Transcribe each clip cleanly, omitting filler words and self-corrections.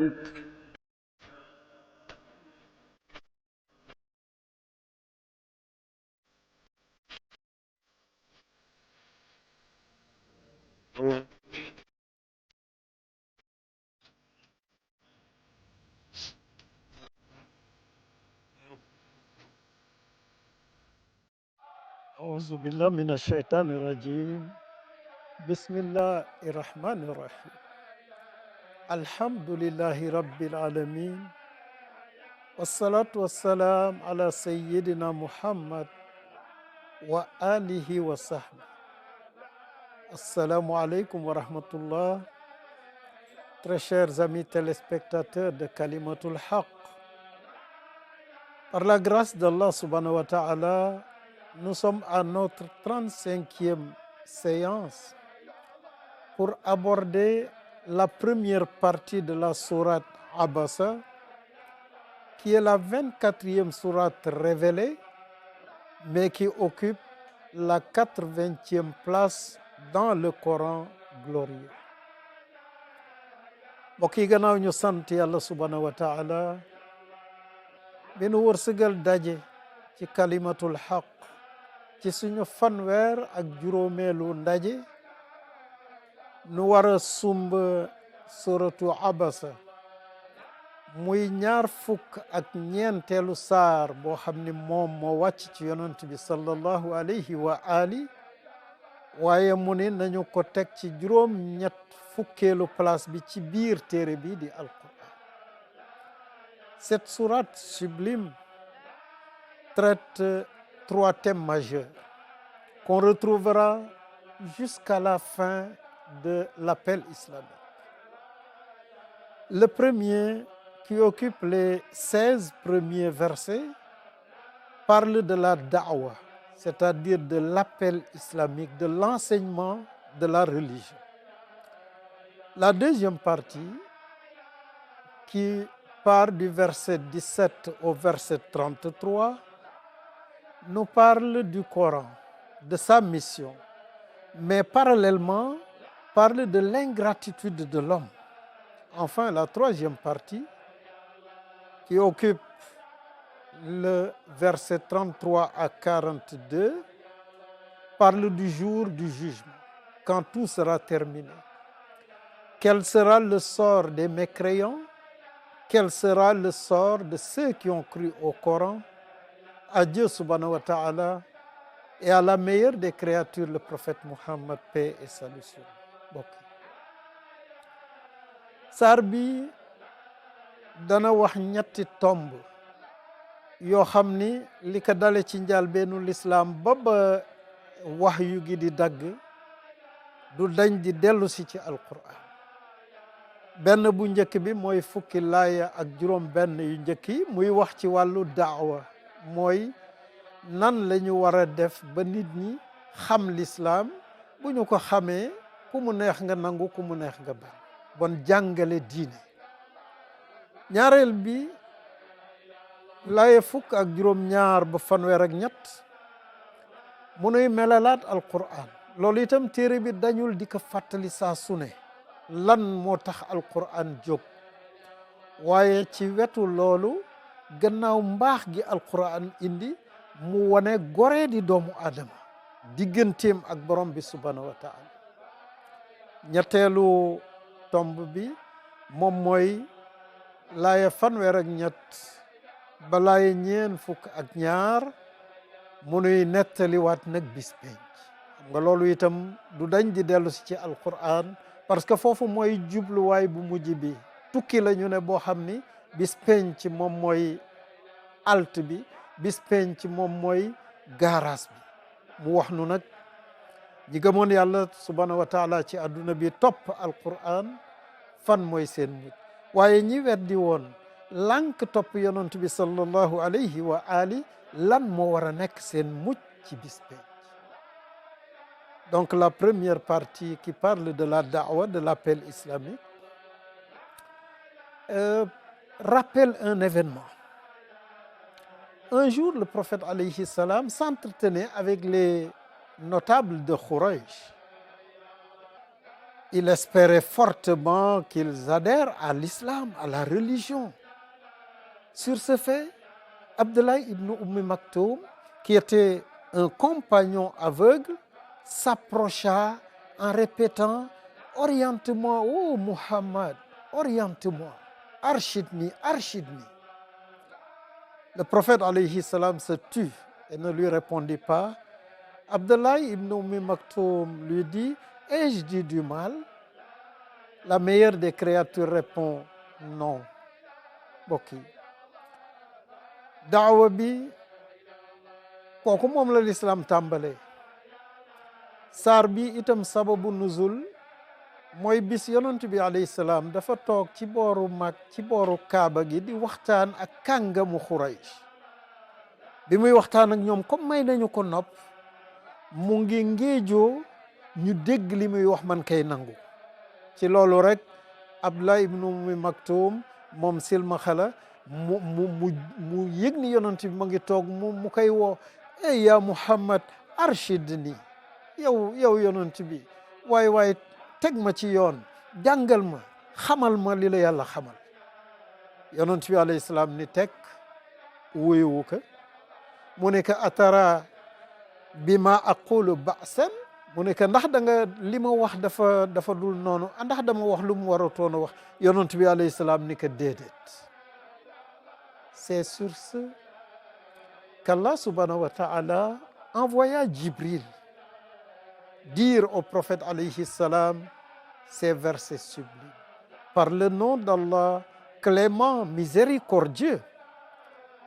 أعوذ بالله من الشيطان الرجيم بسم الله الرحمن الرحيم الحمد لله رب العالمين والصلاة والسلام على سيدنا محمد وآله وصحبه. Assalamu alaikum wa rahmatullah. Très chers amis téléspectateurs de Kalimatul Haq, par la grâce d'Allah subhanahu wa ta'ala, nous sommes à notre 35e séance pour aborder la première partie de la sourate Abasa, qui est la 24e sourate révélée, mais qui occupe la 80e place dans le Coran glorieux. mbokk yi gannaaw ñu sant yàlla subhanahu wa taala bi nu wërsëgal daje ci kalimatul xaq ci suñu fanweer ak juróomeelu ndaje nu war a sumb suratu Abasa, muy ñaar fukk ak ñeenteelu saar boo xam ni moom moo wàcc ci yonent bi sallallahu alayhi wa ali, waaye mu ni nañu ko teg ci juróom ñett fukkeelu place bi ci biir téere bi di Alquran. Cette sourate sublime traite trois thèmes majeurs qu'on retrouvera jusqu'à la fin de l'appel islamique. Le premier, qui occupe les 16 premiers versets, parle de la da'wa, c'est-à-dire de l'appel islamique, de l'enseignement de la religion. La deuxième partie, qui part du verset 17 au verset 33, nous parle du Coran, de sa mission, mais parallèlement parle de l'ingratitude de l'homme. Enfin, la troisième partie, qui occupe le verset 33 à 42, parle du jour du jugement, quand tout sera terminé. Quel sera le sort des mécréants? Quel sera le sort de ceux qui ont cru au Coran, à Dieu subhanahu wa ta'ala et à la meilleure des créatures, le prophète Muhammad, paix et salut sur lui. Bokk saar bi dana wax ñetti tomb yoo xam ni li ko dale ci njàlbeenu lislaam ba wahyu gi di dagg du dañ di dellu si ci alquran. benn bu njëkk bi mooy fukki laaya ak juróom benn yu njëkk yi muy wax ci wàllu daawa, mooy nan la ñu war a def ba nit ñi xam lislaam, bu ñu ko xamee ku mu neex nga nangu, ku mu neex nga bañ, bon jàngale diine. ñaareel bi laaya fukk ak juróom ñaar ba fanweer ak ñett mu nuy melalaat alquran. loolu itam téere bi dañul di ko fàttali saa su ne lan moo tax alquran jóg, waaye ci wetu loolu gannaaw mbaax gi alquran indi mu wane goree di doomu aadama digganteem ak borom bi subhanahu wa taala. ñetteelu tomb bi moom mooy laaya fanweer ak ñett ba laaya ñeen fukk ak ñaar mu nuy nettaliwaat nag bis penc. xam nga loolu itam du dañ di dellu si ci alquran, parce que foofu mooy jubluwaay bu mujj bi. tukki la ñu ne boo xam ni bis penc moom mooy alt bi, bis penc moom mooy gaaraas bi. mu wax nu nag ñi gëmoon yàlla subhanahu wa taala ci àdduna bi topp alquran fan mooy seen mujj, waaye ñi weddi woon lànk topp yonent bi sallallahu alayhi wa ali lan moo war a nekk seen mujj ci bis penc. Donc la première partie qui parle de la da'wa, de l'appel islamique, rappelle un événement. Un jour, le prophète alayhi salam s'entretenait avec les notables de Khouraïch. Il espérait fortement qu'ils adhèrent à l'islam, à la religion. Sur ce fait, Abdullah ibn Maktoum, qui était un compagnon aveugle, s'approcha en répétant: oriente-moi, ô Muhammad, oriente-moi, arshidni, arshidni. Le prophète alayhi salam se tut et ne lui répondit pas. Abdullah ibn Maktoum lui dit: ai-je dit du mal? La meilleure des créatures répond: non. Mbokk yi, daawa bi kooku moom la lislaam tàmbalee. saar bi itam sababu nuzul mooy bis yonent bi alayhi salaam dafa toog ci booru mag ci booru kaaba gi di waxtaan ak kàngamu Xuraysh. bi muy waxtaan ak ñoom comme may nañu ko nopp, mu ngi ngéejoo ñu dégg li muy wax man kay nangu. ci loolu rek Abdullah ibn Maktoum moom silmaxa la mu yëg ni yonent bi ma ngi toog mu koy woo: ey ya Muhammad arshidni, yow yonent bi waay teg ma ci yoon, jàngal ma, xamal ma li la yàlla xamal. yonent bi alayhi salaam ni teg wuyu ko. mu ne ko atara bi ma aqulu ba'san, mu ne ko ndax da nga li ma wax dafa dul noonu, ndax dama wax lu mu waratoon a wax. yonent bi alayhi salaam ni ko déedéet. C'est sur ce qu'Allah subhanahu wa ta'ala envoya Jibril dire au prophète alayhi salam ces versets sublimes: par le nom d'Allah clément miséricordieux,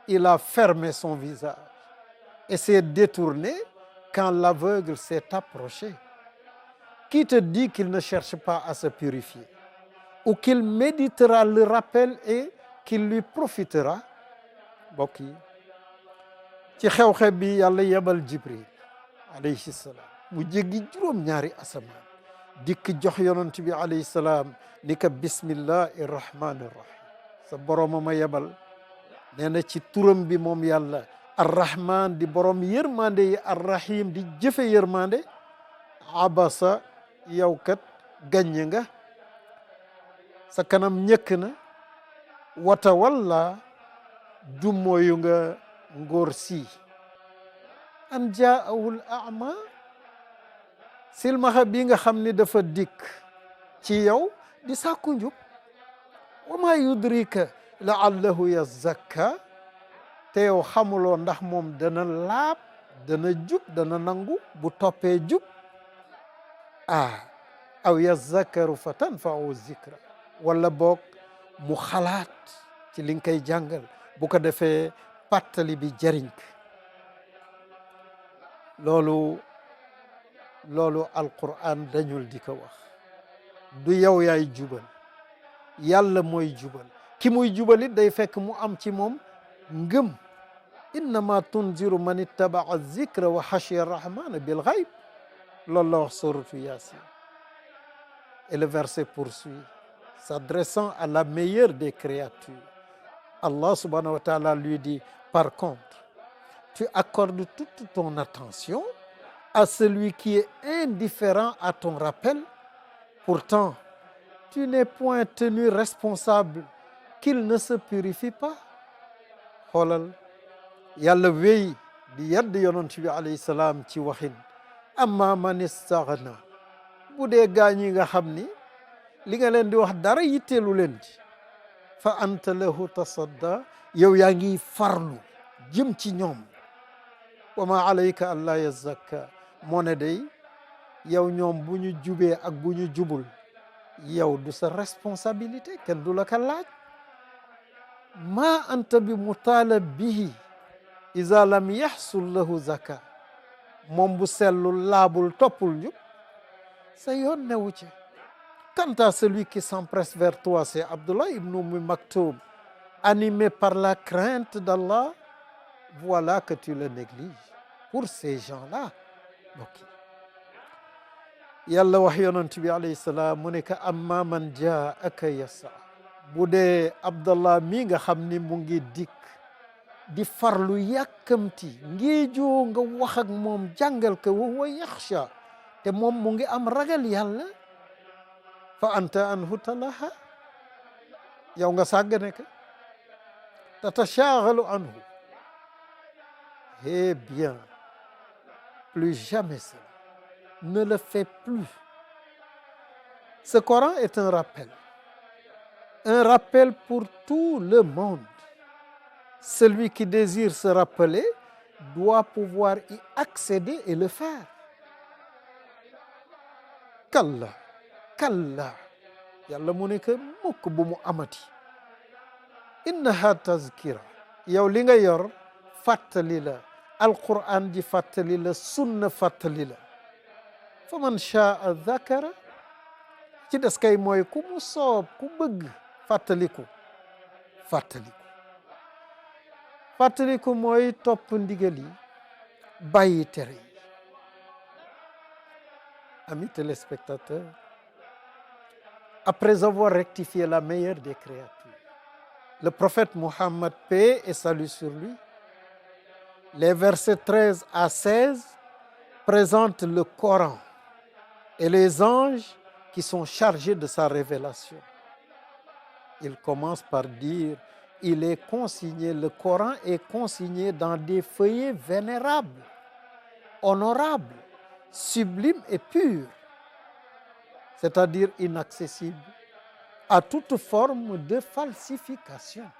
il a fermé son visage et s'est détourné quand l'aveugle s'est approché. Qui te dit qu'il ne cherche pas à se purifier, ou qu'il méditera le rappel et qu'il lui profitera? Mbokk yi, ci xew-xew bi yàlla yebal Jibril alayhi salaam mu jéggi juróom-ñaari asamaan dikk jox yonent bi alayhi salaam ni ko bismillahi rahmani rahim. sa borooma ma yebal, nee na ci turam bi moom yàlla arrahman di borom yërmande yi, arrahim di jëfe yërmande. abasa, yow kat gàññe nga, sa kanam ñëkk na. wata walla, dummóoyu nga ngóor si. an jaa'ahul a'ma, silmaxa bi nga xam ni dafa dikk ci yow di sàkku njub. wa ma yudrika la'allahu yazakka, te yow xamuloo ndax moom dana laab, dana jub, dana nangu bu toppee jub. aw yazakkaru fa tanfa'u zikra, wala boog mu xalaat ci li nga koy jàngal, bu ko defee pàttali bi jariñ ko. loolu alquran dañul di ko wax. du yow yaay jubal, yàlla mooy jubal. ki muy jubalit day fekk mu am ci moom ngëm. innama tunziru man ittaba'a zikra wa xashiya rahmana bil ghaib, loolu la wax suratu Yasin. Et le verset poursuit, s'adressant à la meilleure des créatures. Allah subhanahu wa ta'ala lui dit: par contre, tu accordes toute ton attention à celui qui est indifférent à ton rappel. Pourtant, tu n'es point tenu responsable qu'il ne se purifie pas. xoolal yàlla wéy di yedd yonent bi alayhi salaam ci waxin: amma man istaghna, bu dee gaañi nga xam ni li nga leen di wax dara yitteelu leen ci, fa anta lahu tasadda, yow yaa ngi farlu jëm ci ñoom. wa ma alayka an la yazakka, moo ne day yow ñoom bu ñu jubee ak bu ñu jubul, yow du sa responsabilité, kenn du la ka laaj. ma anta bi mutalab bihi iza lam yaxsul lahu zaka, moom bu sellul laabul toppul njub, sa yoon newu ci. Quant à celui qui s'empresse vers toi, c'est Abdullah ibn Maktoum, animé par la crainte d'Allah, voilà que tu le négliges. Pour ces gens-là, mbokk yi, yàlla wax yonent bi alayhi salaam mu ne ko: amma man jaa'aka yasa, bu dee Abdallah mi nga xam ni mu ngi dikk di farlu yàkkamti ngéejoo nga wax ak moom, jàngal ko, wa huwa yaxsha, te moom mu ngi am ragal yàlla. fa anta anhu talaha, yow nga sàggane ka, tatashaghalu anhu. Eh bien, plus jamais cela. Ne le fais plus. Ce Coran est un rappel pour tout le monde. Celui qui désire se rappeler doit pouvoir y accéder et le faire. Kalla, kalla, yàlla mu ne que mukk bu mu amati. Innaha tazkira, yow li nga yor fàttali la, alquran ji fàttali la, sunna fàttali la. fa man shaa dhakara, ci des kay mooy ku mu soob, ku bëgg fàttaliku. Fàttaliku mooy topp ndigal yi, bàyyi tere yi. Amis téléspectateurs, après avoir rectifié la meilleure des créatures, le prophète Mohammed, paix et salut sur lui, les versets 13 à 16 présentent le Coran et les anges qui sont chargés de sa révélation. Il commence par dire, le Coran est consigné dans des feuillets vénérables, honorables, sublimes et purs, c'est-à-dire inaccessibles à toute forme de falsification.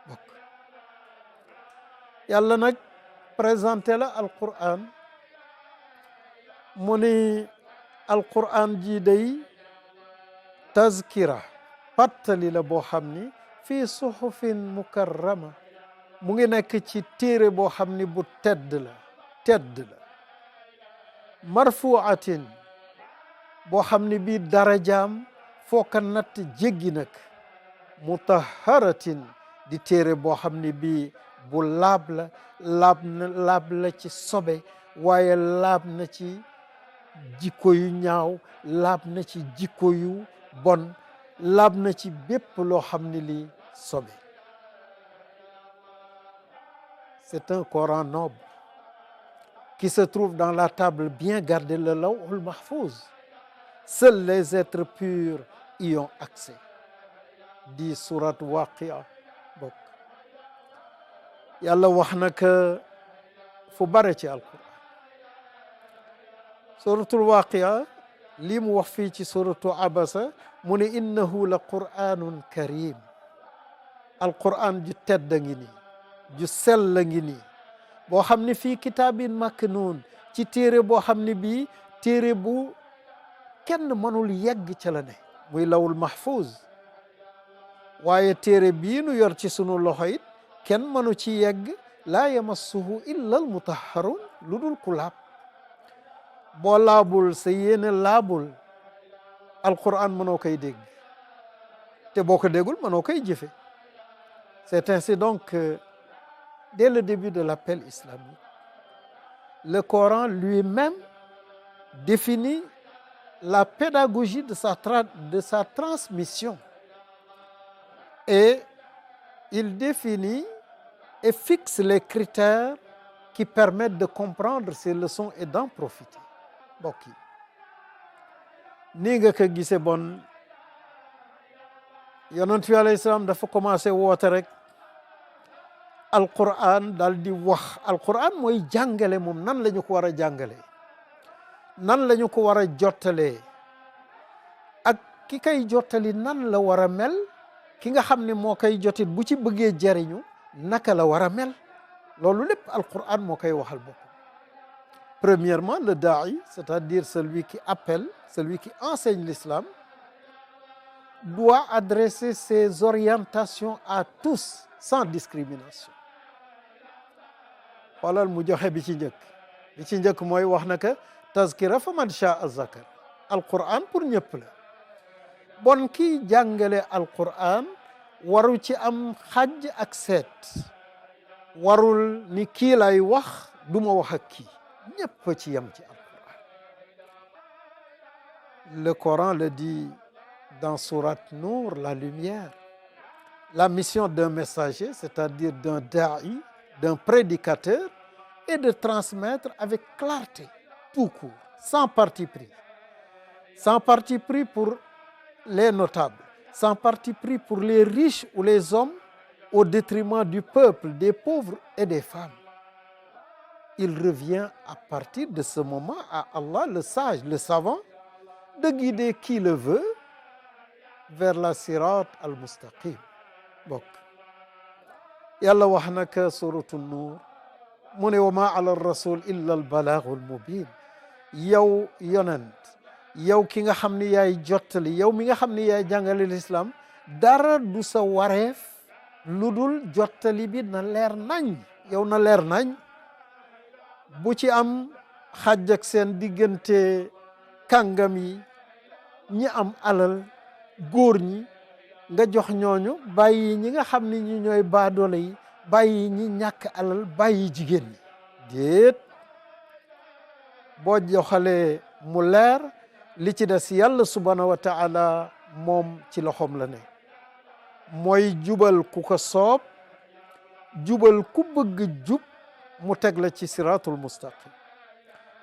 bokk yàlla nag présenté la alquran mu ni alquran ji day tazkira, fàttali la boo xam ni fii suhufin mukarrama, mu ngi nekk ci téere boo xam ni bu tedd la marfuatin, boo xam ni bii darajaam foo ko natt jéggi nag, mutahharatin, di téere boo xam ni bii bu laab la ci sobe, waaye laab na ci jikko yu ñaaw, laab na ci jikko yu bon, laab na ci bépp loo xam ni lii sobe. C'est un Coran noble qui se trouve dans la table bien gardée, le Lawhul Mahfouz. Seuls les êtres purs y ont accès. Di surat Waqia bokk yàlla wax na que fu bare ci alquran. suratul Waqia lii mu wax fii ci suratu Abasa mu ne innahu la qur'anun karim, alquran ju tedd ngi nii, ju sell ngi nii, boo xam ne fii kitaabin maknuun, ci téere boo xam ne bii téere bu kenn mënul yegg ca la ne, muy lawul mahfuz. waaye téere bii nu yor ci sunu loxo it kenn mënu ci yegg, laa yamassuhu illa al mutahharun, lu dul ku laab. boo laabul sa yéene laabul, alquran mënoo koy dégg, te boo ko déggul mënoo koy jëfe. C'est ainsi donc que dès le début de l'appel islamique, le Coran lui-même définit la pédagogie de sa transmission, et il définit et fixe les critères qui permettent de comprendre ces leçons et d'en profiter. mbokk yi nii nga ko gisee, bon yonent bi alayhi salaam dafa commencé woote rek, alquran daal di wax. alquran mooy jàngale, moom nan la ñu ko war a jàngalee, nan la ñu ko war a jottalee, ak ki kay jottali nan la war a mel, ki nga xam ne moo koy jotit bu ci bëggee jariñu naka la war a mel. loolu lépp alquran moo koy waxal boppam. Premièrement, le da'i, c'est-à-dire celui qui appelle, celui qui enseigne l'islam, doit adresser ses orientations à tous sans discrimination. xoolal mu joxe bi ci njëkk mooy wax na que tazkira fa man shaa zakar, alquran pour ñëpp la. bon kii jàngale alquran waru ci am xaj ak seet, warul ni kii lay wax duma wax ak kii, ñëpp ci yam ci alquran. Le Coran le dit dans sourate Nour, la lumière. La mission d'un messager, c'est-à-dire d'un da'i, d'un prédicateur, est de transmettre avec clarté, tout court, sans parti pris. Sans parti pris pour les notables, sans parti pris pour les riches ou les hommes au détriment du peuple, des pauvres et des femmes. Il revient à partir de ce moment à Allah, le sage, le savant, de guider qui le veut vers la sirat al-mustaqim. bokk yàlla wax na ka suratu nuur mu ne wa ma ala rasul illa al balaagul mubin. yow yonent, yow ki nga xam ni yaay jottali, yow mi nga xam ni yaay jàngale l'islam, dara du sa wareef lu dul jottali bi na leer nañ. yow na leer nañ, bu ci am xàjj ak seen diggante kàngam yi, ñi am alal, góor ñi nga jox ñooñu, bàyyi ñi nga xam ni ñi ñooy baadoole yi, bàyyi ñi ñàkk alal, bàyyi jigéen ñi. déet, boo joxalee mu leer, li ci des yàlla subhanahu wa taala moom ci loxoom la ne. mooy jubal ku ko soob, jubal ku bëgg jub, mu teg la ci siratul mustaqim.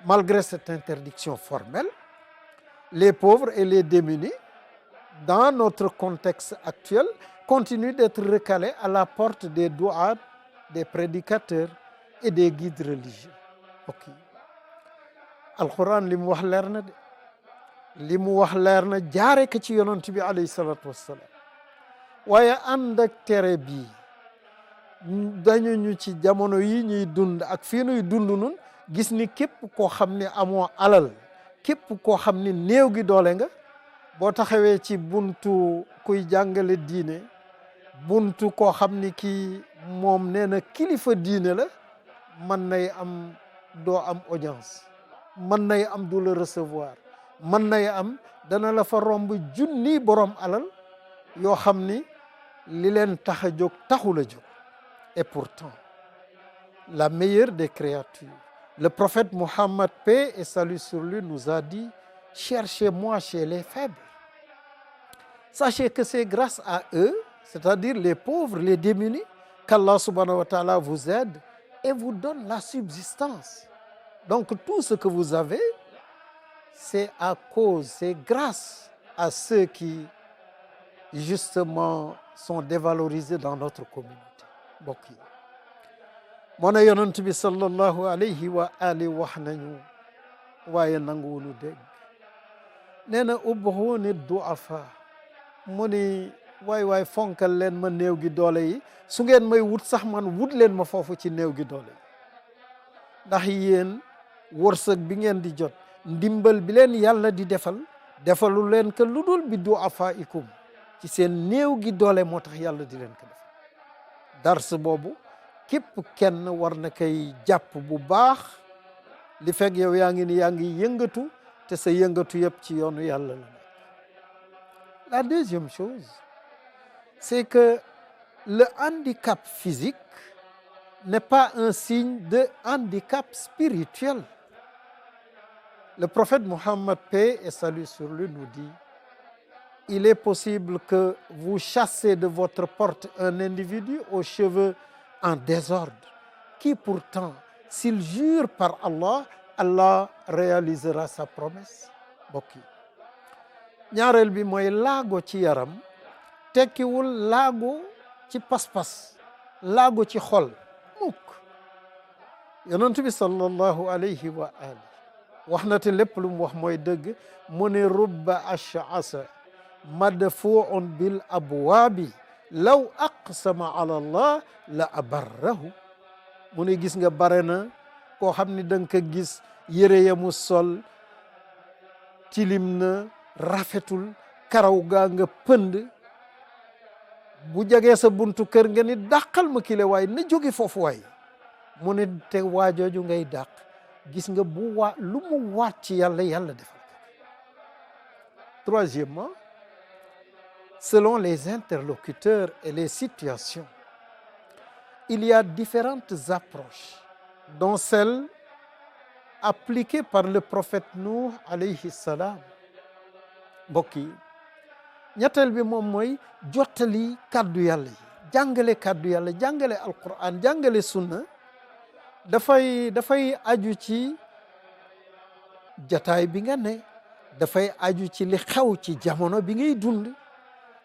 Malgré cette interdiction formelle, les pauvres et les démunis, dans notre contexte actuel, continuent d'être recalés à la porte des douats, des prédicateurs et des guides religieux. ok alquran li mu wax leer na de, li mu wax leer na, jaare ko ci yonent bi alayhi salatu wassalam. waaye ànd ak tere bii, dañu ñu ci jamono yi ñuy dund ak fii ñuy dund nun, gis ni képp koo xam ne amoo alal, képp koo xam ni néew gi doole nga, boo taxawee ci buntu kuy jàngale diine, buntu koo xam ni kii moom nee na kilifa diine la, mën nay am doo am audience, mën nay am du la recevoir, mën nay am dana la fa romb junni borom alal yoo xam ni li leen tax a jóg taxul a jóg. Et pourtant, la meilleure des créatures, le prophète Mohammed, paix et salut sur lui, nous a dit: cherchez-moi chez les faibles. Sachez que c'est grâce à eux, c'est-à-dire les pauvres, les démunis, qu'Allah subhanahu wa ta'ala vous aide et vous donne la subsistance. Donc tout ce que vous avez, c'est à cause, c'est grâce à ceux qui justement sont dévalorisés dans notre communauté. mbokk yi, moo ne yonent bi sallallahu alayhi wa ali wax nañu, waaye nanguwunu dégg. nee na ubbuuni duafa, mu ni waay fonkal leen ma néew gi doole yi, su ngeen may wut sax man wut leen ma foofu ci néew gi doole yi. ndax yéen wërsëg bi ngeen di jot, ndimbal bi leen yàlla di defal, defalu leen que lu dul bi duafaikum, ci seen néew gi doole moo tax yàlla di leen ko defal. dars boobu képp kenn war na koy jàpp bu baax, li fekk yow yaa ngi yëngatu, te sa yëngatu yëpp ci yoonu yàlla la. La deuxième chose, c'est que le handicap physique n'est pas un signe de handicap spirituel. Le prophète Mohammed, paix et salut sur lui, nous dit: il est possible que vous chassez de votre porte un individu aux cheveux en désordre, qui pourtant, s'il jure par Allah, Allah réalisera sa promesse. mbokk yi, ñaareel bi mooy laago ci yaram tekkiwul laago ci pas-pas, laago ci xol mukk. yonent bi sallallahu alayhi wa ali wax na te lépp lu mu wax mooy dëgg. mu ne rubba ash'asa madfuun bil abwaabi law aqsama ala allah la abarrahu. mu ne gis nga bare na koo xam ni da nga ko gis yére ya mu sol tilim na, rafetul, karaw gaa nga pënd, bu jagee sa buntu kër nga ni dàqal ma kile waay na jóge foofu waay. mu ne te waajooju ngay dàq, gis nga bu lu mu waat ci yàlla, yàlla defal ko. Troisièmement, selon les interlocuteurs et les situations, il y a différentes approches, dont celle appliquée par le prophète Nuh alayhi salam. mbokk yi, ñetteel bi moom mooy jottali kàddu yàlla yi, jàngale kàddu yàlla, jàngale alquran, jàngale sunna. dafay aju ci jataay bi nga ne, dafay aju ci li xew ci jamono bi ngay dund.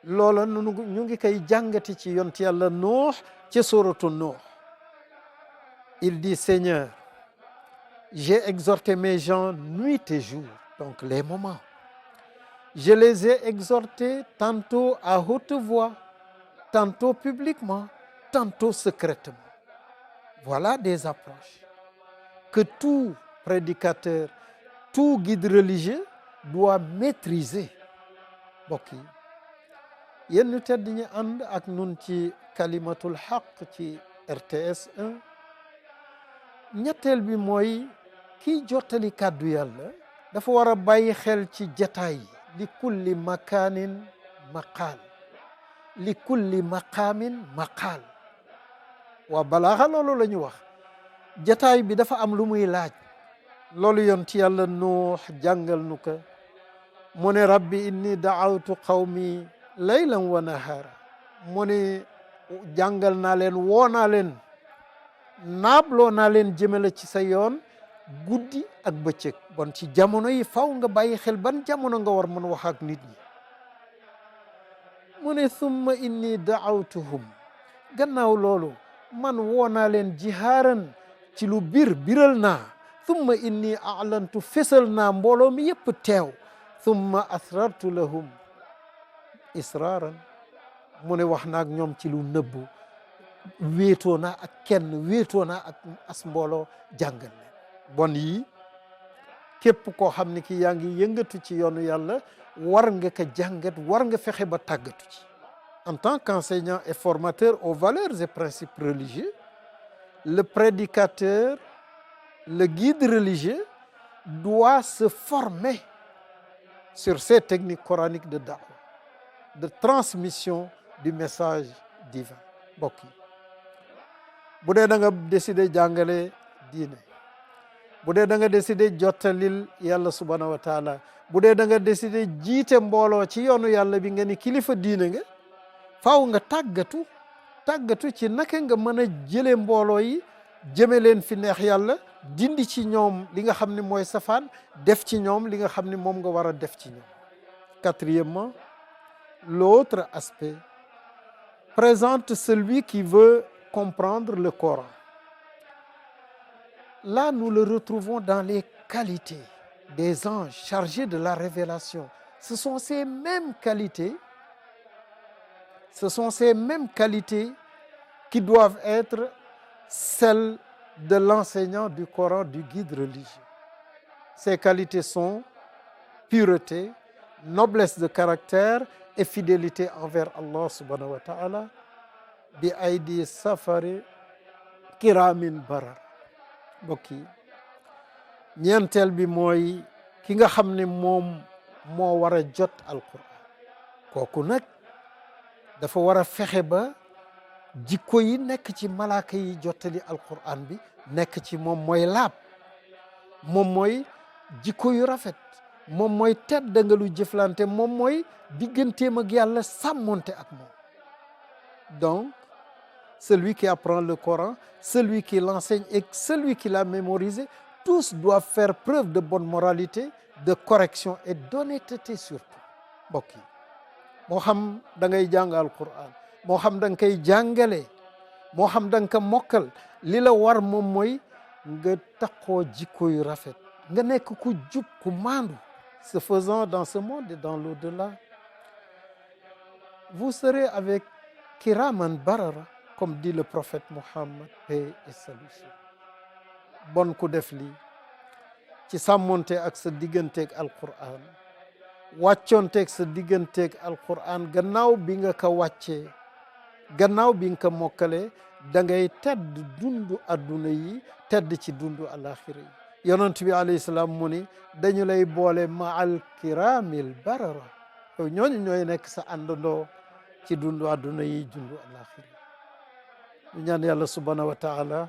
loola ñu ngi koy jàngati ci yont yàlla Nuux ci suratu Nuux. il dit Seigneur, j'ai exhorté mes gens nuit et jour, donc les moments. Je les ai exhortés tantôt à haute voix, tantôt publiquement, tantôt secrètement. Voilà des approches que tout prédicateur, tout guide religieux doit maîtriser. mbokk yi yéen ñu tedd ñi ànd ak nun ci kalimatul xaq ci RTS 1. ñetteel bi mooy kiy jottali kàddu yàlla dafa war a bàyyi xel ci jataay yi. li kulli makaanin maqaal, li kulli maqaamin maqaal. waa balaaxa loolu la ñu wax. jataay bi dafa am lu muy laaj. loolu yonent yàlla Nuux jàngal nu ko. mu ne rabbi inni daawtu qawmi laylan wa nahaara. mu ne jàngal naa leen, woo naa leen, naabloo naa leen jëmale ci sa yoon guddi ak bëccëg. bon ci jamono yi faw nga bàyyi xel ban jamono nga war mën wax ak nit ñi. mu ne summa inni daawtuhum, gannaaw loolu man woo naa leen jihaaran ci lu biral naa. summa inni a'lantu, fesal naa mbooloo mi yépp teew. summa asrartu lahum israaran, mu ne wax naag ñoom ci lu nëbbu. wéetoo naa ak kenn, wéetoo naa ak as mbooloo jàngal leen. bon yi képp koo xam ne ki yaa ngi yëngatu ci yoonu yàlla war nga ko jàngat, war nga fexe ba tàggatu ci. en tant qu'enseignant et formateur aux valeurs et principes religieux, le prédicateur, le guide religieux doit se former sur ces techniques coraniques de da'wa, de transmission du message divin. mbokk yi bu dee da nga décider jàngale diine, bu dee da nga décider jottalil yàlla subhanahu wa taala, bu dee da nga décider jiite mbooloo ci yoonu yàlla bi, nga ni kilifa diine nga, faaw nga tàggatu ci naka nga mën a jëlee mbooloo yi jëme leen fi neex yàlla, dindi ci ñoom li nga xam ne mooy safaan, def ci ñoom li nga xam ne moom nga war a def ci ñoom. quatrièmement, l'autre aspect présente celui qui veut comprendre le Coran. Là, nous le retrouvons dans les qualités des anges chargés de la révélation. Ce sont ces mêmes qualités qui doivent être celles de l'enseignant du Coran, du guide religieux. Ces qualités sont pureté, noblesse de caractère et fidélité envers Allah subhanahu wa ta'ala, bi aydi safari kiramin barar. mbokk yi ñeenteel bi mooy ki nga xam ne moom moo war a jot alquran. kooku nag dafa war a fexe ba jikko yi nekk ci malaaka yi jottali alquran bi nekk ci moom. mooy laab, moom mooy jikko yu rafet, moom mooy tedd nga lu jëflante, moom mooy digganteem ak yàlla sàmmonte ak moom. donc celui qui apprend le Coran, celui qui l'enseigne et celui qui l'a mémorisé, tous doivent faire preuve de bonne moralité, de correction et d'honnêteté surtout. mbokk yi moo xam da ngay jàng alquran, moo xam da nga koy jàngale, moo xam da nga ko mokkal, li la war moom mooy nga taxoo jikko yu rafet, nga nekk ku jub, ku maandu. Ce faisant, dans ce monde et dans l'au-delà, vous serez avec kiraman barara, comme dit le prophète Mohammed, paix et salut. bon ku def lii ci sàmmonte ak sa digganteeg alquran, wàccoonteeg sa digganteeg alquran, gannaaw bi nga ko wàccee, gannaaw bi nga ko mokkalee, da ngay tedd dundu adduna yi, tedd ci dundu alaxira yi. yonent bi alayhi salaam mu ni dañu lay boole maal kiramil barara. yow ñooñu ñooy nekk sa àndandoo ci dundu adduna yi, dundu alaxira. ñu ñaan yàlla subhanahu wa taala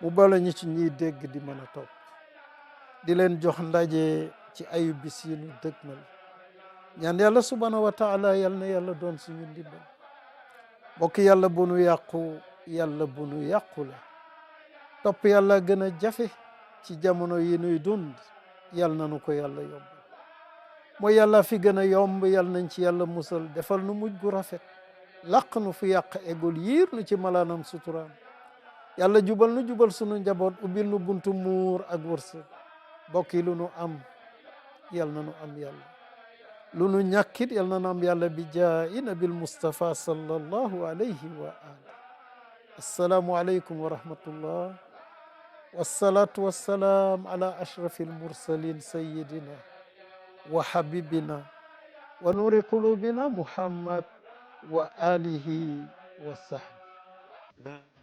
mu bala ñu ci ñiy dégg di mën a topp, di leen jox ndaje ci ayu bis yi nu dëgmal. ñaan yàlla subhanahu wa taala yal na yàlla doon suñu ndimbal. mbokk yàlla bu nu yàqu, yàlla bu nu yàqu la. topp yàlla gën a jafe ci jamono yi nuy dund, yal na nu ko yàlla yomb. mooy yàlla fi gën a yomb. yàlla nañ ci yàlla musal, defal nu mujj gu rafet, laq nu fu yàq egul, yiir nu ci malaanam suturaam. yàlla jubal nu jubal sunu njaboot, ubbil nu buntu muur ak wërsëg. bokk yi lu nu am yal na nu am yàlla, lu nu ñàkkit yal na nu am yàlla, bi jaayi nabil Mustafa sallallahu alayhi wa ali. assalaamu aleykum wa rahmatullah, wassalatu wassalaam ala ashrafil mursalin sayyidina wa habibina wa nuri qulubina Muhammad wa alihi wa sahbihi.